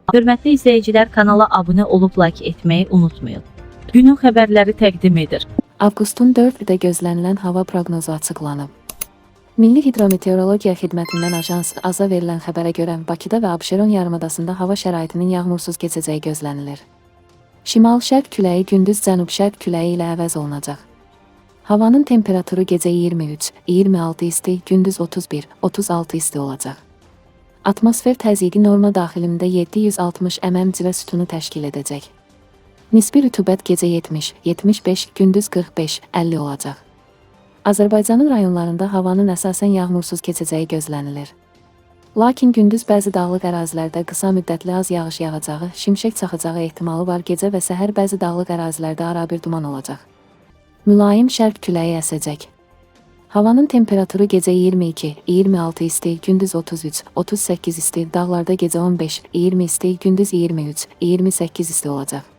Hörmətli izləyicilər, kanala abunə olub like etməyi unutmayın. Günün xəbərləri təqdim edir. Avqustun 4-də gözlənilən hava proqnozu açıqlanıb. Milli Hidrometeorologiya Xidmətindən ajans AZA verilən xəbərə görə Bakıda və Abşeron yarımadasında hava şəraitinin yağmursuz keçəcəyi gözlənilir. Şimal-şərq küləyi gündüz cənub-şərq küləyi ilə əvəz olunacaq. Havanın temperaturu gecə 23-26 isti, gündüz 31-36 isti olacaq. Atmosfer təzyiqi norma daxilində 760 mm civə sütunu təşkil edəcək. Nisbi rütubət gecə 70-75, gündüz 45-50 olacaq. Azərbaycanın rayonlarında havanın əsasən yağmursuz keçəcəyi gözlənilir. Lakin gündüz bəzi dağlıq ərazilərdə qısa müddətli az yağış yağacağı, şimşək çaxacağı ehtimalı var. Gecə və səhər bəzi dağlıq ərazilərdə arabir duman olacaq. Mülayim şərq küləyi əsəcək. Havanın temperaturu gecə 22-26 isti, gündüz 33-38 isti, dağlarda gecə 15-20 isti, gündüz 23-28 isti olacaq.